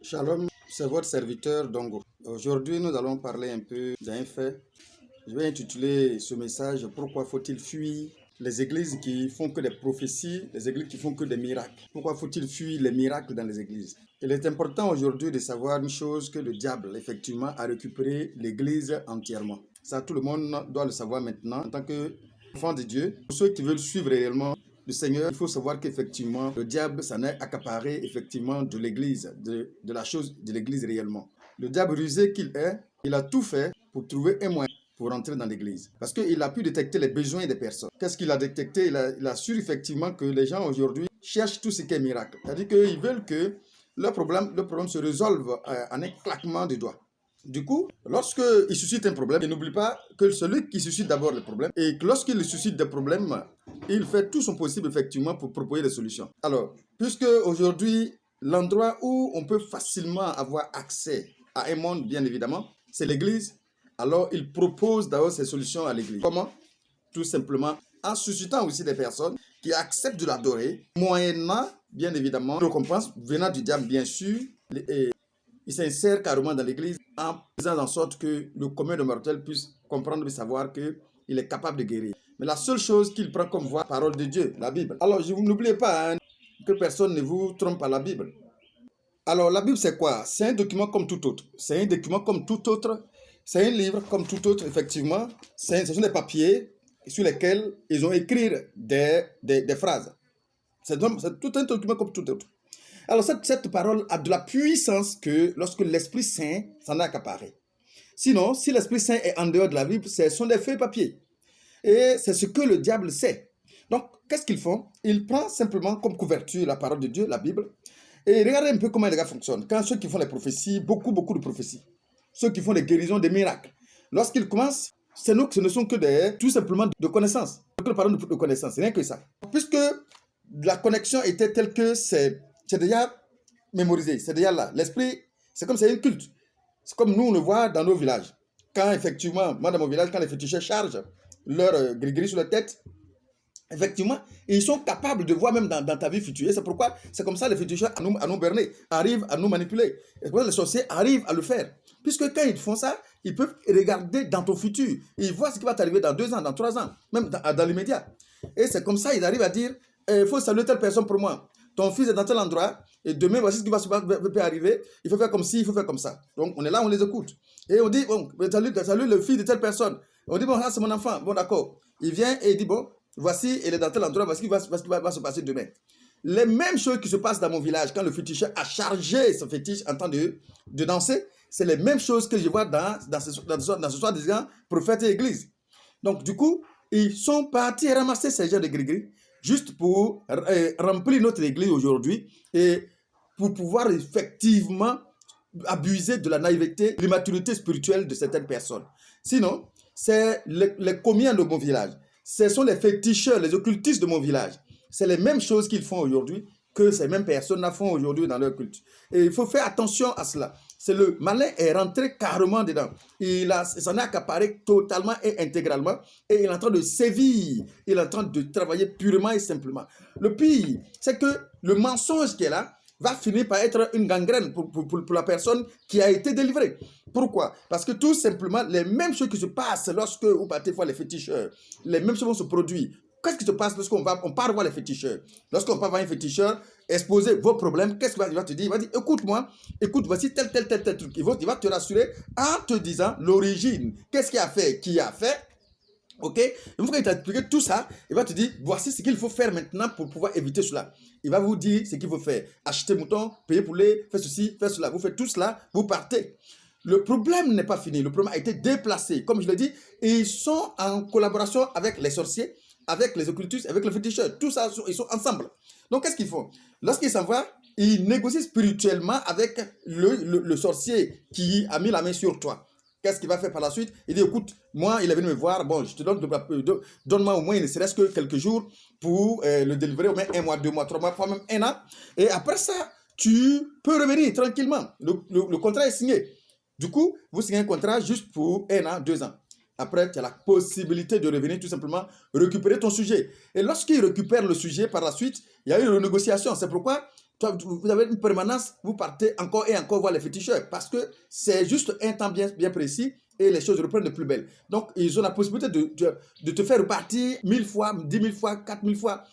Shalom, c'est votre serviteur Dongo. Aujourd'hui, nous allons parler un peu d'un fait. Je vais intituler ce message Pourquoi faut-il fuir les églises qui font que des prophéties, les églises qui font que des miracles? Pourquoi faut-il fuir les miracles dans les églises? Il est important aujourd'hui de savoir une chose, que le diable, effectivement, a récupéré l'église entièrement. Ça, tout le monde doit le savoir maintenant en tant qu'enfant de Dieu. Pour ceux qui veulent suivre réellement le Seigneur, il faut savoir qu'effectivement, le diable s'en est accaparé effectivement de l'église, de la chose de l'église réellement. Le diable rusé qu'il est, il a tout fait pour trouver un moyen pour entrer dans l'église. Parce qu'il a pu détecter les besoins des personnes. Qu'est-ce qu'il a détecté? Il a su effectivement que les gens aujourd'hui cherchent tout ce qui est miracle. C'est-à-dire qu'ils veulent que le problème se résolve en un claquement de doigts. Du coup, lorsqu'il suscite un problème, il n'oublie pas que celui qui suscite d'abord le problème, et que lorsqu'il suscite des problèmes, il fait tout son possible effectivement pour proposer des solutions. Alors, puisque aujourd'hui, l'endroit où on peut facilement avoir accès à un monde, bien évidemment, c'est l'église, alors il propose d'abord ces solutions à l'église. Comment? Tout simplement en suscitant aussi des personnes qui acceptent de l'adorer, moyennant, bien évidemment, une récompense venant du diable, bien sûr, et il s'insère carrément dans l'église en faisant en sorte que le commun des mortels puisse comprendre et savoir qu'il est capable de guérir. Mais la seule chose qu'il prend comme voie, parole de Dieu, la Bible. Alors, n'oubliez pas que personne ne vous trompe à la Bible. Alors, la Bible, c'est quoi? C'est un document comme tout autre. C'est un document comme tout autre. C'est un livre comme tout autre, effectivement. Ce sont des papiers sur lesquels ils ont écrit des phrases. C'est tout un document comme tout autre. Alors, cette parole a de la puissance que lorsque l'Esprit Saint s'en a accaparé. Sinon, si l'Esprit Saint est en dehors de la Bible, ce sont des feuilles papier. Et c'est ce que le diable sait. Donc, qu'est-ce qu'ils font? Ils prennent simplement comme couverture la parole de Dieu, la Bible. Et regardez un peu comment les gars fonctionnent. Quand ceux qui font les prophéties, beaucoup de prophéties, ceux qui font les guérisons, des miracles, lorsqu'ils commencent, ce ne sont que tout simplement de connaissances. Que parole de connaissances, rien que ça. Puisque la connexion était telle que c'est déjà mémorisé, c'est déjà là. L'esprit, c'est comme c'est une culte. C'est comme nous, on le voit dans nos villages. Quand effectivement, moi dans mon village, quand les féticheurs chargent leur gris-gris sur la tête, effectivement, ils sont capables de voir même dans ta vie future. Et c'est pourquoi, c'est comme ça les féticheurs à nous berner, arrivent à nous manipuler. Et c'est pour ça les sorciers arrivent à le faire. Puisque quand ils font ça, ils peuvent regarder dans ton futur. Ils voient ce qui va t'arriver dans 2 ans, dans 3 ans, même dans l'immédiat. Et c'est comme ça, ils arrivent à dire, il faut saluer telle personne pour moi. Ton fils est dans tel endroit, et demain, voici ce qui va arriver. Il faut faire comme ci, il faut faire comme ça. Donc, on est là, on les écoute. Et on dit, bon, salut le fils de telle personne. On dit, bon, là, c'est mon enfant. Bon, d'accord. Il vient et il dit, bon, voici, il est dans tel endroit, voici ce qui va se passer demain. Les mêmes choses qui se passent dans mon village, quand le féticheur a chargé son fétiche en temps de danser, c'est les mêmes choses que je vois dans ce soi-disant prophète et église. Donc, du coup, ils sont partis ramasser ces gens de gris-gris juste pour remplir notre église aujourd'hui et pour pouvoir effectivement abuser de la naïveté, de l'immaturité spirituelle de certaines personnes. Sinon, c'est les commiens de mon village. Ce sont les féticheurs, les occultistes de mon village. C'est les mêmes choses qu'ils font aujourd'hui que ces mêmes personnes font aujourd'hui dans leur culte. Et il faut faire attention à cela. C'est le malin est rentré carrément dedans. Il s'en est accaparé totalement et intégralement. Et il est en train de sévir. Il est en train de travailler purement et simplement. Le pire, c'est que le mensonge qui est là va finir par être une gangrène pour la personne qui a été délivrée. Pourquoi? Parce que tout simplement, les mêmes choses qui se passent lorsque vous partez voir les féticheurs, les mêmes choses vont se produire. Qu'est-ce qui se passe lorsqu'on part voir les féticheurs? Lorsqu'on part voir un féticheur, exposer vos problèmes, qu'est-ce qu'il va te dire? Il va dire, écoute-moi, écoute, voici tel truc. Il va te rassurer en te disant l'origine. Qu'est-ce qu'il a fait? Qui a fait? Ok? Une fois qu'il t'a expliqué tout ça, il va te dire, voici ce qu'il faut faire maintenant pour pouvoir éviter cela. Il va vous dire ce qu'il faut faire. Acheter mouton, payer poulet, faire ceci, faire cela. Vous faites tout cela, vous partez. Le problème n'est pas fini. Le problème a été déplacé. Comme je l'ai dit, ils sont en collaboration avec les sorciers, avec les occultistes, avec les féticheurs. Tout ça, ils sont ensemble. Donc, qu'est-ce qu'ils font? Lorsqu'ils s'en vont, ils négocient spirituellement avec le sorcier qui a mis la main sur toi. Qu'est-ce qu'il va faire par la suite? Il dit, écoute, moi, il est venu me voir, bon, je te donne-moi au moins, ne serait-ce que quelques jours pour le délivrer, au moins 1 mois, 2 mois, 3 mois, même 1 an. Et après ça, tu peux revenir tranquillement. Le contrat est signé. Du coup, vous signez un contrat juste pour 1 an, 2 ans. Après, tu as la possibilité de revenir tout simplement récupérer ton sujet. Et lorsqu'il récupère le sujet par la suite, il y a eu une renégociation. C'est pourquoi Vous avez une permanence, vous partez encore et encore voir les féticheurs parce que c'est juste un temps bien précis et les choses reprennent de plus belle. Donc, ils ont la possibilité de te faire repartir 1000 fois, 10 000 fois, 4000 fois,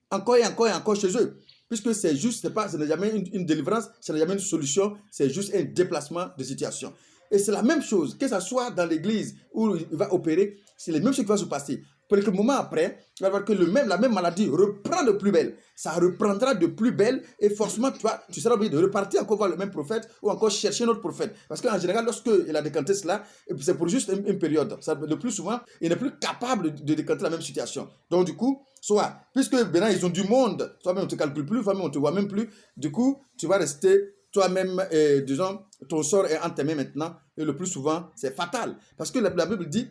encore et encore et encore chez eux. Puisque c'est juste, ce n'est jamais une délivrance, ce n'est jamais une solution, c'est juste un déplacement de situation. Et c'est la même chose, que ce soit dans l'église où il va opérer, c'est les mêmes choses qui vont se passer. Quelques moments après, tu vas voir que la même maladie reprend de plus belle. Ça reprendra de plus belle et forcément, tu seras obligé de repartir encore voir le même prophète ou encore chercher un autre prophète. Parce qu'en général, lorsqu'il a décanté cela, c'est pour juste une période. Le plus souvent, il n'est plus capable de décanter la même situation. Donc du coup, soit, puisque maintenant ils ont du monde, toi-même on ne te calcule plus, toi-même on ne te voit même plus, du coup, tu vas rester toi-même, disons, ton sort est entre tes mains maintenant, et le plus souvent, c'est fatal. Parce que la Bible dit,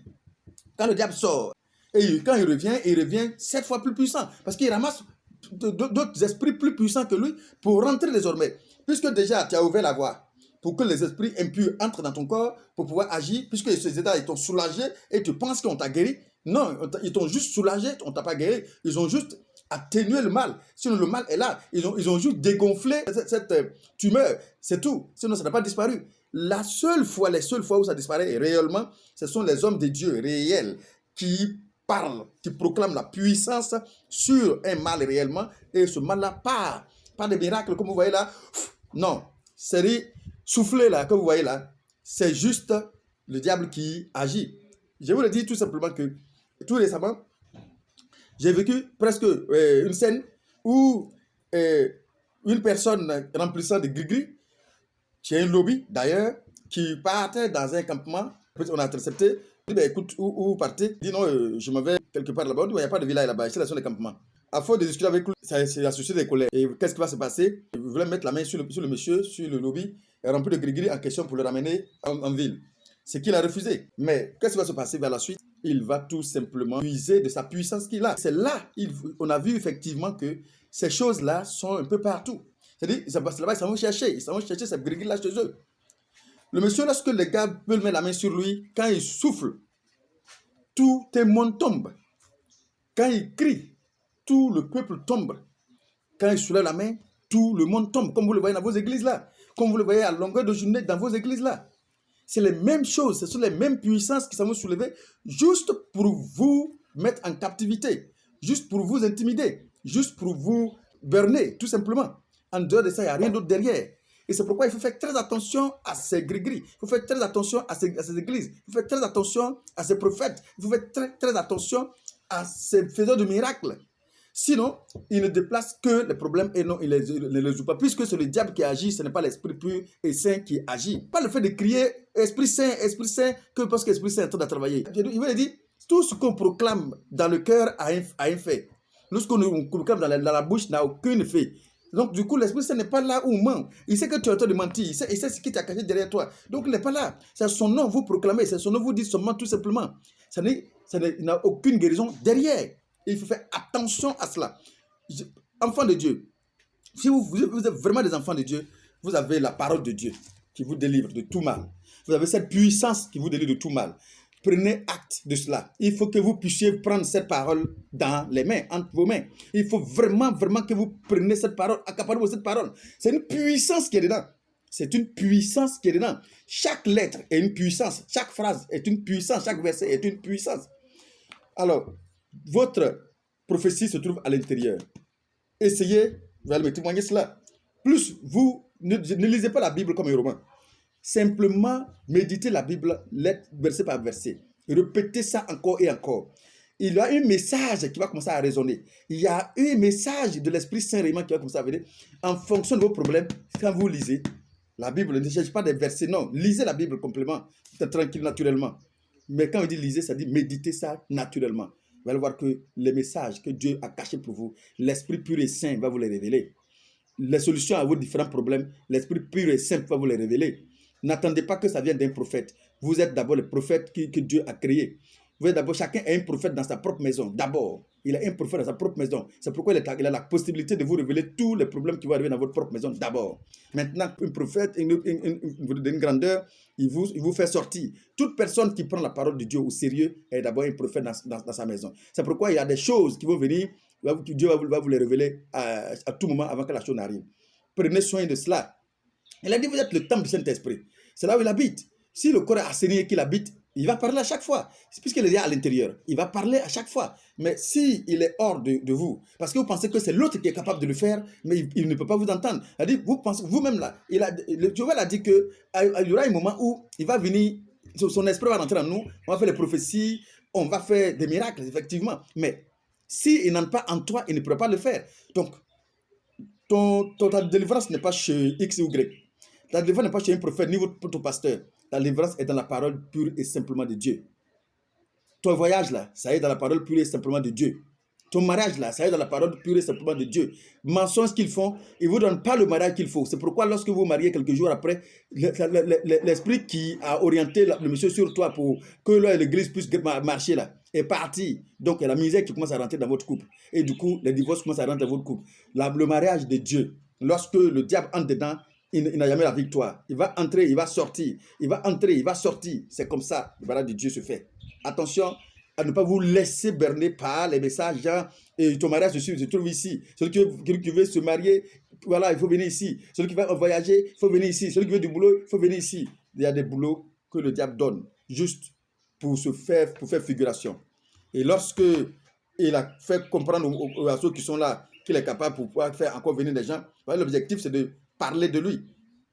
quand le diable sort, et quand il revient 7 fois plus puissant. Parce qu'il ramasse d'autres esprits plus puissants que lui pour rentrer désormais. Puisque déjà, tu as ouvert la voie pour que les esprits impurs entrent dans ton corps pour pouvoir agir, puisque ces états, ils t'ont soulagé et tu penses qu'on t'a guéri. Non, ils t'ont juste soulagé, on ne t'a pas guéri. Ils ont juste atténué le mal. Sinon, le mal est là. Ils ont juste dégonflé cette tumeur. C'est tout. Sinon, ça n'a pas disparu. Les seules fois où ça disparaît réellement, ce sont les hommes de Dieu réels qui parlent, qui proclament la puissance sur un mal réellement, et ce mal-là part. Pas de miracle comme vous voyez là. Non, c'est souffler là, que vous voyez là, c'est juste le diable qui agit. Je vous le dis tout simplement que tout récemment, j'ai vécu presque une scène où une personne remplissant de gris-gris, chez un lobby d'ailleurs, qui partait dans un campement, on a intercepté. Il dit, écoute, où vous partez? Il dit, non, je m'en vais quelque part là-bas. Il n'y a pas de village là-bas, c'est la zone des campements. À force de discuter avec lui, ça s'est associé des colères. Et qu'est-ce qui va se passer? Il voulait mettre la main sur le monsieur, sur le lobby, et remplir de gris-gris en question pour le ramener en ville. C'est qu'il a refusé. Mais qu'est-ce qui va se passer vers la suite? Il va tout simplement user de sa puissance qu'il a. C'est là, on a vu effectivement que ces choses-là sont un peu partout. C'est-à-dire, là-bas, ils s'en vont chercher ces gris-gris-là chez eux. Le monsieur, lorsque les gars veulent mettre la main sur lui, quand il souffle, tout le monde tombe. Quand il crie, tout le peuple tombe. Quand il soulève la main, tout le monde tombe, comme vous le voyez dans vos églises là, comme vous le voyez à longueur de journée dans vos églises là. C'est les mêmes choses, ce sont les mêmes puissances qui s'en vont soulever juste pour vous mettre en captivité, juste pour vous intimider, juste pour vous berner, tout simplement. En dehors de ça, il n'y a rien d'autre derrière. Et c'est pourquoi il faut faire très attention à ces gris-gris. Il faut faire très attention à ces églises. Il faut faire très attention à ces prophètes. Il faut faire très, très attention à ces faiseurs de miracles. Sinon, il ne déplace que les problèmes et non, il ne les résout pas. Puisque c'est le diable qui agit, ce n'est pas l'esprit pur et saint qui agit. Pas le fait de crier Esprit Saint, que parce que l'Esprit Saint est en train de travailler. Il veut dire, tout ce qu'on proclame dans le cœur a un fait. Tout ce qu'on proclame dans la bouche n'a aucun effet. Donc, du coup, l'Esprit Saint n'est pas là où il ment. Il sait que tu es en train de mentir. Il sait ce qui t'a caché derrière toi. Donc, il n'est pas là. C'est son nom, vous proclamez. C'est son nom, vous dites seulement tout simplement. Il n'a aucune guérison derrière. Et il faut faire attention à cela. Enfants de Dieu, si vous êtes vraiment des enfants de Dieu, vous avez la parole de Dieu qui vous délivre de tout mal. Vous avez cette puissance qui vous délivre de tout mal. Prenez acte de cela. Il faut que vous puissiez prendre cette parole dans les mains, entre vos mains. Il faut vraiment, vraiment que vous preniez cette parole, accaparez-vous cette parole. C'est une puissance qui est dedans. C'est une puissance qui est dedans. Chaque lettre est une puissance. Chaque phrase est une puissance. Chaque verset est une puissance. Alors, votre prophétie se trouve à l'intérieur. Essayez, vous allez me témoigner cela. Plus vous ne lisez pas la Bible comme un roman. Simplement méditez la Bible, verset par verset. Répétez ça encore et encore. Il y a un message qui va commencer à résonner. Il y a un message de l'Esprit Saint réellement qui va commencer à venir en fonction de vos problèmes. Quand vous lisez la Bible, ne cherchez pas des versets, non. Lisez la Bible complètement, tranquille, naturellement. Mais quand on dit lisez, ça dit méditez ça naturellement. Vous allez voir que les messages que Dieu a cachés pour vous, l'Esprit pur et saint va vous les révéler. Les solutions à vos différents problèmes, l'Esprit pur et saint va vous les révéler. N'attendez pas que ça vienne d'un prophète. Vous êtes d'abord le prophète que Dieu a créé. Vous êtes d'abord, chacun a un prophète dans sa propre maison. D'abord, il a un prophète dans sa propre maison. C'est pourquoi il a la possibilité de vous révéler tous les problèmes qui vont arriver dans votre propre maison d'abord. Maintenant, un prophète, une grandeur, il vous fait sortir. Toute personne qui prend la parole de Dieu au sérieux est d'abord un prophète dans sa maison. C'est pourquoi il y a des choses qui vont venir, Dieu va vous les révéler à tout moment avant que la chose n'arrive. prenez soin de cela. Il a dit, vous êtes le temple du Saint-Esprit. C'est là où il habite. Si le corps est assaini et qu'il habite, il va parler à chaque fois. C'est puisqu'il est à l'intérieur. Il va parler à chaque fois. Mais s'il est hors de vous, parce que vous pensez que c'est l'autre qui est capable de le faire, mais il ne peut pas vous entendre. C'est-à-dire, vous pensez, vous-même là, Joël a dit qu'il y aura un moment où il va venir, son esprit va rentrer en nous, on va faire les prophéties, on va faire des miracles, effectivement. Mais s'il n'entre pas en toi, il ne pourra pas le faire. Donc, ta délivrance n'est pas chez X ou Y. Ta délivrance n'est pas chez un prophète, ni ton pasteur. Ta délivrance est dans la parole pure et simplement de Dieu. Ton voyage là, ça est dans la parole pure et simplement de Dieu. Ton mariage là, ça est dans la parole pure et simplement de Dieu. Mensonges qu'ils font, ils ne vous donnent pas le mariage qu'il faut. C'est pourquoi lorsque vous vous mariez quelques jours après, l'esprit qui a orienté le monsieur sur toi pour que l'église puisse marcher là, est parti. Donc, il y a la misère qui commence à rentrer dans votre couple. Et du coup, les divorces commencent à rentrer dans votre couple. Le mariage de Dieu, lorsque le diable entre dedans, il n'a jamais la victoire. Il va entrer, il va sortir. Il va entrer, il va sortir. C'est comme ça, le mariage de Dieu se fait. Attention à ne pas vous laisser berner par les messages genre, et ton mariage se trouve ici. Celui qui veut se marier, voilà, il faut venir ici. Celui qui va voyager, il faut venir ici. Celui qui veut du boulot, il faut venir ici. Il y a des boulots que le diable donne, juste pour faire figuration. Et lorsque il a fait comprendre à ceux qui sont là qu'il est capable pour pouvoir faire encore venir des gens, l'objectif c'est de parler de lui.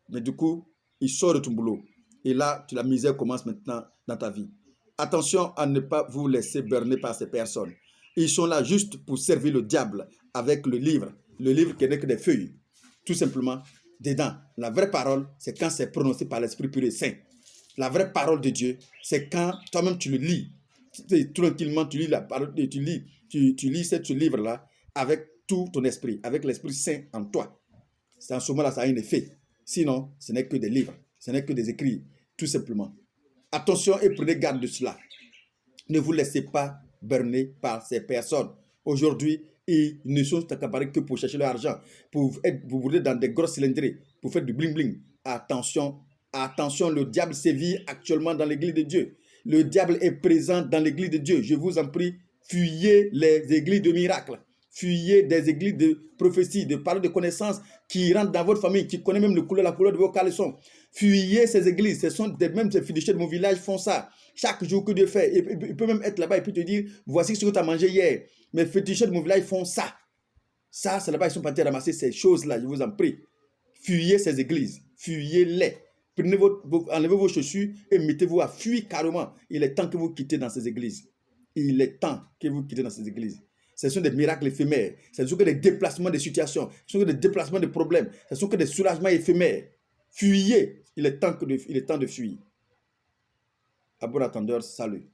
Mais du coup, il sort de ton boulot. Et là, la misère commence maintenant dans ta vie. Attention à ne pas vous laisser berner par ces personnes. Ils sont là juste pour servir le diable avec le livre qui n'est que des feuilles. Tout simplement, dedans, la vraie parole, c'est quand c'est prononcé par l'Esprit pur et saint. La vraie parole de Dieu, c'est quand toi-même tu le lis. Tranquillement, tu lis la parole, tu lis ce livre-là avec tout ton esprit, avec l'Esprit Saint en toi. C'est en ce moment-là, ça a un effet. Sinon, ce n'est que des livres, ce n'est que des écrits, tout simplement. Attention et prenez garde de cela. Ne vous laissez pas berner par ces personnes. Aujourd'hui, ils ne sont accaparés que pour chercher leur argent, pour vous brûler dans des grosses cylindrées, pour faire du bling-bling. Attention, attention, le diable sévit actuellement dans l'église de Dieu. Le diable est présent dans l'église de Dieu. Je vous en prie, fuyez les églises de miracles. Fuyez des églises de prophétie, de paroles de connaissance qui rentrent dans votre famille, qui connaissent même la couleur de vos caleçons. Fuyez ces églises. Ce sont même ces fiduciaires de mon village font ça. Chaque jour que Dieu fait, il peut même être là-bas et puis te dire, voici ce que tu as mangé hier. Mais les fiduciaires de mon village font ça. Ça, c'est là-bas, ils sont partis ramasser ces choses-là, je vous en prie. Fuyez ces églises. Fuyez-les. Enlevez vos chaussures et mettez-vous à fuir carrément. Il est temps que vous quittez dans ces églises. Il est temps que vous quittez dans ces églises. Ce sont des miracles éphémères. Ce ne sont que des déplacements de situations. Ce sont que des déplacements de problèmes. Ce ne sont que des soulagements éphémères. Fuyez. Il est temps de fuir. À bon attendeur, salut.